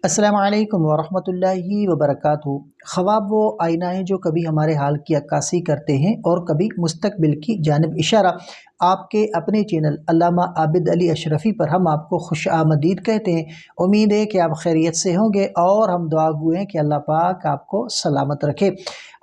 السلام علیکم ورحمۃ اللہ وبرکاتہ۔ خواب وہ آئینہ ہیں جو کبھی ہمارے حال کی عکاسی کرتے ہیں اور کبھی مستقبل کی جانب اشارہ۔ آپ کے اپنے چینل علامہ عابد علی اشرفی پر ہم آپ کو خوش آمدید کہتے ہیں۔ امید ہے کہ آپ خیریت سے ہوں گے اور ہم دعا گو ہیں کہ اللہ پاک آپ کو سلامت رکھے۔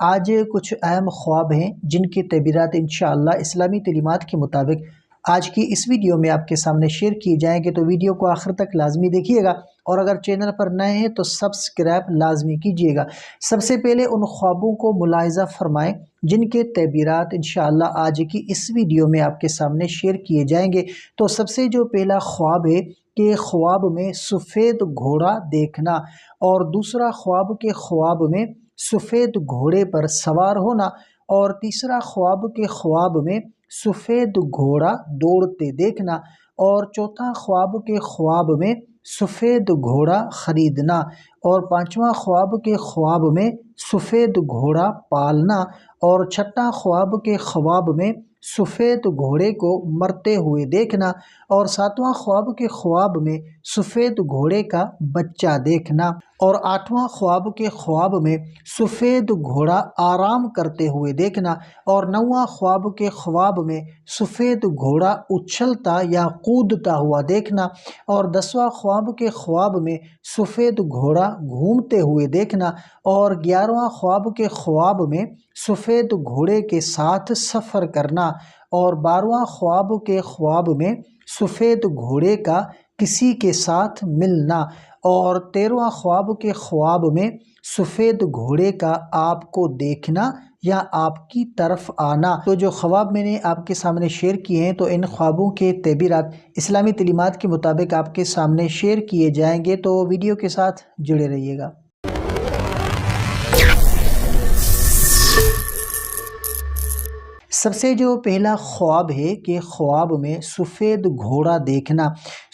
آج کچھ اہم خواب ہیں جن کی تعبیرات انشاءاللہ اسلامی تعلیمات کے مطابق آج کی اس ویڈیو میں آپ کے سامنے شیئر کیے جائیں گے، تو ویڈیو کو آخر تک لازمی دیکھیے گا، اور اگر چینل پر نئے ہیں تو سبسکرائب لازمی کیجیے گا۔ سب سے پہلے ان خوابوں کو ملاحظہ فرمائیں جن کے تعبیرات انشاءاللہ آج کی اس ویڈیو میں آپ کے سامنے شیئر کیے جائیں گے۔ تو سب سے جو پہلا خواب ہے کہ خواب میں سفید گھوڑا دیکھنا، اور دوسرا خواب کے خواب میں سفید گھوڑے پر سوار ہونا، اور تیسرا خواب کے خواب میں سفید گھوڑا دوڑتے دیکھنا، اور چوتھا خواب کے خواب میں سفید گھوڑا خریدنا، اور پانچواں خواب کے خواب میں سفید گھوڑا پالنا، اور چھٹا خواب کے خواب میں سفید گھوڑے کو مرتے ہوئے دیکھنا، اور ساتواں خواب کے خواب میں سفید گھوڑے کا بچہ دیکھنا، اور آٹھواں خواب کے خواب میں سفید گھوڑا آرام کرتے ہوئے دیکھنا، اور نواں خواب کے خواب میں سفید گھوڑا اچھلتا یا کودتا ہوا دیکھنا، اور 10واں خواب کے خواب میں سفید گھوڑا گھومتے ہوئے دیکھنا، اور 11واں خواب کے خواب میں سفید گھوڑے کے ساتھ سفر کرنا، اور 12واں خواب کے خواب میں سفید گھوڑے کا کسی کے ساتھ ملنا، اور 13واں خواب کے خواب میں سفید گھوڑے کا آپ کو دیکھنا یا آپ کی طرف آنا۔ تو جو خواب میں نے آپ کے سامنے شیئر کیے ہیں، تو ان خوابوں کے تعبیرات اسلامی تعلیمات کے مطابق آپ کے سامنے شیئر کیے جائیں گے، تو ویڈیو کے ساتھ جڑے رہیے گا۔ سب سے جو پہلا خواب ہے کہ خواب میں سفید گھوڑا دیکھنا۔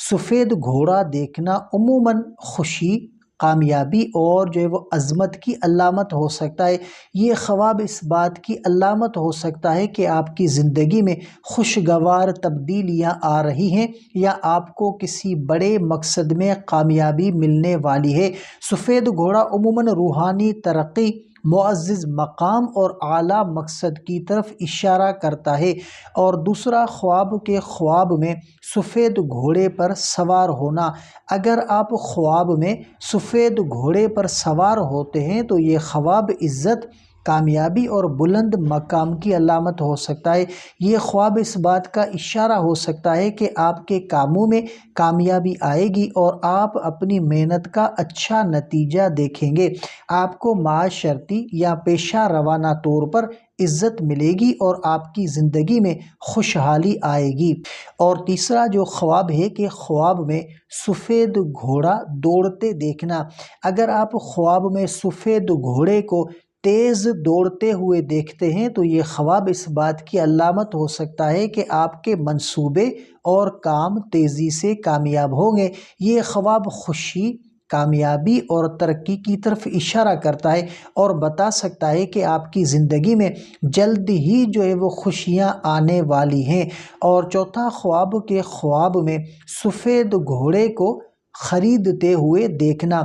سفید گھوڑا دیکھنا عموماً خوشی، کامیابی اور جو ہے وہ عظمت کی علامت ہو سکتا ہے۔ یہ خواب اس بات کی علامت ہو سکتا ہے کہ آپ کی زندگی میں خوشگوار تبدیلیاں آ رہی ہیں یا آپ کو کسی بڑے مقصد میں کامیابی ملنے والی ہے۔ سفید گھوڑا عموماً روحانی ترقی، معزز مقام اور اعلیٰ مقصد کی طرف اشارہ کرتا ہے۔ اور دوسرا خواب کے خواب میں سفید گھوڑے پر سوار ہونا۔ اگر آپ خواب میں سفید گھوڑے پر سوار ہوتے ہیں تو یہ خواب عزت، کامیابی اور بلند مقام کی علامت ہو سکتا ہے۔ یہ خواب اس بات کا اشارہ ہو سکتا ہے کہ آپ کے کاموں میں کامیابی آئے گی اور آپ اپنی محنت کا اچھا نتیجہ دیکھیں گے۔ آپ کو معاشرتی یا پیشہ روانہ طور پر عزت ملے گی اور آپ کی زندگی میں خوشحالی آئے گی۔ اور تیسرا جو خواب ہے کہ خواب میں سفید گھوڑا دوڑتے دیکھنا۔ اگر آپ خواب میں سفید گھوڑے کو تیز دوڑتے ہوئے دیکھتے ہیں تو یہ خواب اس بات کی علامت ہو سکتا ہے کہ آپ کے منصوبے اور کام تیزی سے کامیاب ہوں گے۔ یہ خواب خوشی، کامیابی اور ترقی کی طرف اشارہ کرتا ہے اور بتا سکتا ہے کہ آپ کی زندگی میں جلد ہی جو ہے وہ خوشیاں آنے والی ہیں۔ اور چوتھا خواب کے خواب میں سفید گھوڑے کو خریدتے ہوئے دیکھنا۔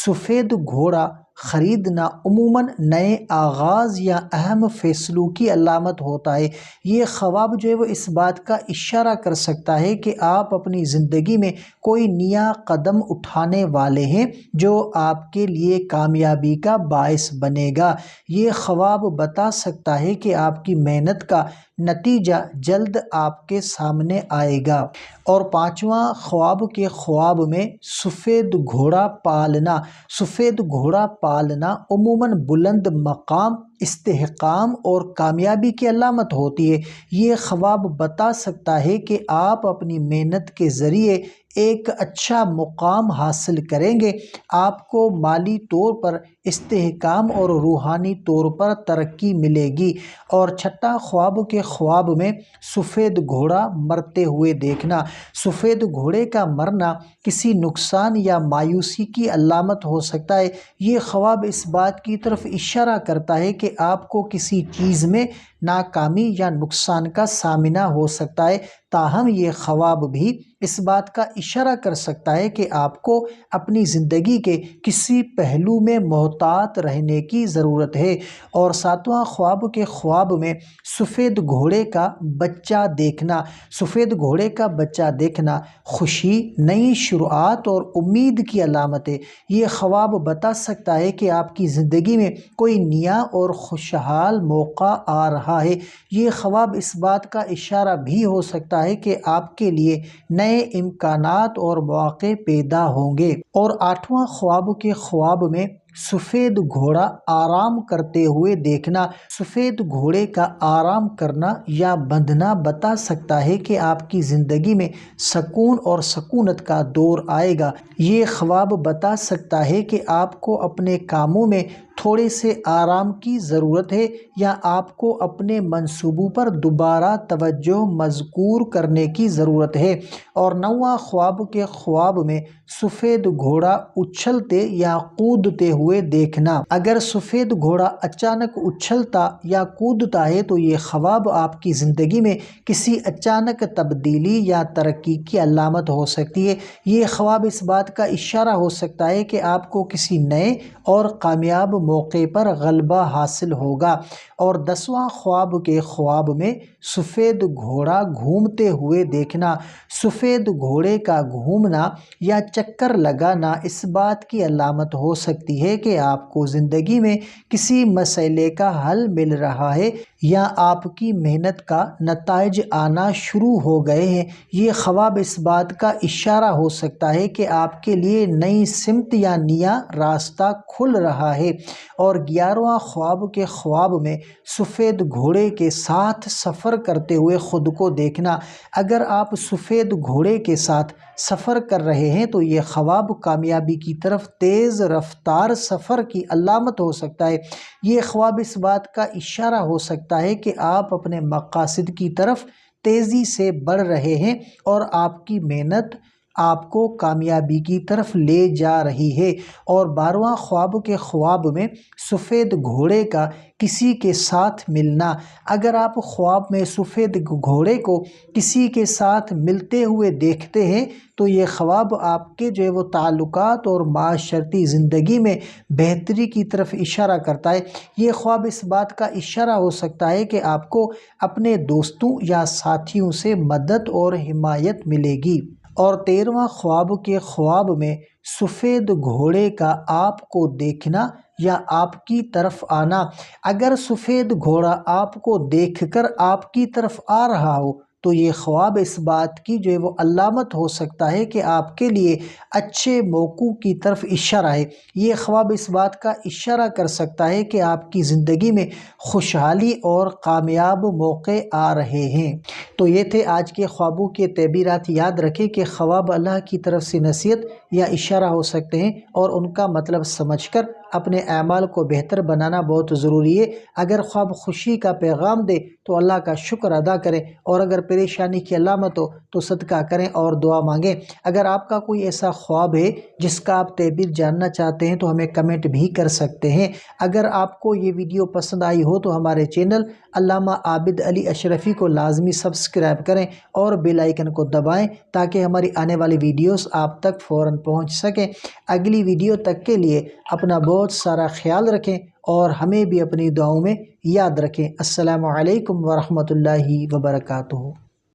سفید گھوڑا خریدنا عموماً نئے آغاز یا اہم فیصلوں کی علامت ہوتا ہے۔ یہ خواب جو ہے وہ اس بات کا اشارہ کر سکتا ہے کہ آپ اپنی زندگی میں کوئی نیا قدم اٹھانے والے ہیں جو آپ کے لیے کامیابی کا باعث بنے گا۔ یہ خواب بتا سکتا ہے کہ آپ کی محنت کا نتیجہ جلد آپ کے سامنے آئے گا۔ اور پانچواں خواب کے خواب میں سفید گھوڑا پالنا۔ سفید گھوڑا پالنا عموماً بلند مقام، استحکام اور کامیابی کی علامت ہوتی ہے۔ یہ خواب بتا سکتا ہے کہ آپ اپنی محنت کے ذریعے ایک اچھا مقام حاصل کریں گے۔ آپ کو مالی طور پر استحکام اور روحانی طور پر ترقی ملے گی۔ اور چھٹا خواب کے خواب میں سفید گھوڑا مرتے ہوئے دیکھنا۔ سفید گھوڑے کا مرنا کسی نقصان یا مایوسی کی علامت ہو سکتا ہے۔ یہ خواب اس بات کی طرف اشارہ کرتا ہے کہ آپ کو کسی چیز میں ناکامی یا نقصان کا سامنا ہو سکتا ہے، تاہم یہ خواب بھی اس بات کا اشارہ کر سکتا ہے کہ آپ کو اپنی زندگی کے کسی پہلو میں محتاط رہنے کی ضرورت ہے۔ اور ساتواں خواب کے خواب میں سفید گھوڑے کا بچہ دیکھنا۔ سفید گھوڑے کا بچہ دیکھنا خوشی، نئی شروعات اور امید کی علامت ہے۔ یہ خواب بتا سکتا ہے کہ آپ کی زندگی میں کوئی نیا اور خوشحال موقع آ رہا ہے۔ یہ خواب اس بات کا اشارہ بھی ہو سکتا ہے کہ آپ کے لیے نئے امکانات اور مواقع پیدا ہوں گے۔ اور آٹھواں خواب کے خواب میں سفید گھوڑا آرام کرتے ہوئے دیکھنا۔ سفید گھوڑے کا آرام کرنا یا بندھنا بتا سکتا ہے کہ آپ کی زندگی میں سکون اور سکونت کا دور آئے گا۔ یہ خواب بتا سکتا ہے کہ آپ کو اپنے کاموں میں تھوڑے سے آرام کی ضرورت ہے یا آپ کو اپنے منصوبوں پر دوبارہ توجہ مذکور کرنے کی ضرورت ہے۔ اور نواں خواب کے خواب میں سفید گھوڑا اچھلتے یا کودتے ہوئے دیکھنا۔ اگر سفید گھوڑا اچانک اچھلتا یا کودتا ہے تو یہ خواب آپ کی زندگی میں کسی اچانک تبدیلی یا ترقی کی علامت ہو سکتی ہے۔ یہ خواب اس بات کا اشارہ ہو سکتا ہے کہ آپ کو کسی نئے اور کامیاب موقع پر غلبہ حاصل ہوگا۔ اور 10واں خواب کے خواب میں سفید گھوڑا گھومتے ہوئے دیکھنا۔ سفید گھوڑے کا گھومنا یا چکر لگانا اس بات کی علامت ہو سکتی ہے کہ آپ کو زندگی میں کسی مسئلے کا حل مل رہا ہے یا آپ کی محنت کا نتائج آنا شروع ہو گئے ہیں۔ یہ خواب اس بات کا اشارہ ہو سکتا ہے کہ آپ کے لیے نئی سمت یا نیا راستہ کھل رہا ہے۔ اور 11واں خواب کے خواب میں سفید گھوڑے کے ساتھ سفر کرتے ہوئے خود کو دیکھنا۔ اگر آپ سفید گھوڑے کے ساتھ سفر کر رہے ہیں تو یہ خواب کامیابی کی طرف تیز رفتار سفر کی علامت ہو سکتا ہے۔ یہ خواب اس بات کا اشارہ ہو سکتا ہے کہ آپ اپنے مقاصد کی طرف تیزی سے بڑھ رہے ہیں اور آپ کی محنت آپ کو کامیابی کی طرف لے جا رہی ہے۔ اور 12واں خواب کے خواب میں سفید گھوڑے کا کسی کے ساتھ ملنا۔ اگر آپ خواب میں سفید گھوڑے کو کسی کے ساتھ ملتے ہوئے دیکھتے ہیں تو یہ خواب آپ کے وہ تعلقات اور معاشرتی زندگی میں بہتری کی طرف اشارہ کرتا ہے۔ یہ خواب اس بات کا اشارہ ہو سکتا ہے کہ آپ کو اپنے دوستوں یا ساتھیوں سے مدد اور حمایت ملے گی۔ اور 13واں خواب کے خواب میں سفید گھوڑے کا آپ کو دیکھنا یا آپ کی طرف آنا۔ اگر سفید گھوڑا آپ کو دیکھ کر آپ کی طرف آ رہا ہو تو یہ خواب اس بات کی وہ علامت ہو سکتا ہے کہ آپ کے لیے اچھے موقعوں کی طرف اشارہ ہے۔ یہ خواب اس بات کا اشارہ کر سکتا ہے کہ آپ کی زندگی میں خوشحالی اور کامیاب موقع آ رہے ہیں۔ تو یہ تھے آج کے خوابوں کے تعبیرات۔ یاد رکھیں کہ خواب اللہ کی طرف سے نصیحت یا اشارہ ہو سکتے ہیں اور ان کا مطلب سمجھ کر اپنے اعمال کو بہتر بنانا بہت ضروری ہے۔ اگر خواب خوشی کا پیغام دے تو اللہ کا شکر ادا کریں، اور اگر پریشانی کی علامت ہو تو صدقہ کریں اور دعا مانگیں۔ اگر آپ کا کوئی ایسا خواب ہے جس کا آپ تعبیر جاننا چاہتے ہیں تو ہمیں کمنٹ بھی کر سکتے ہیں۔ اگر آپ کو یہ ویڈیو پسند آئی ہو تو ہمارے چینل علامہ عابد علی اشرفی کو لازمی سبسکرائب کریں اور بیل آئیکن کو دبائیں تاکہ ہماری آنے والی ویڈیوز آپ تک فوراً پہنچ سکیں۔ اگلی ویڈیو تک کے لیے اپنا بہت سارا خیال رکھیں اور ہمیں بھی اپنی دعاؤں میں یاد رکھیں۔ السلام علیکم ورحمۃ اللہ وبرکاتہ۔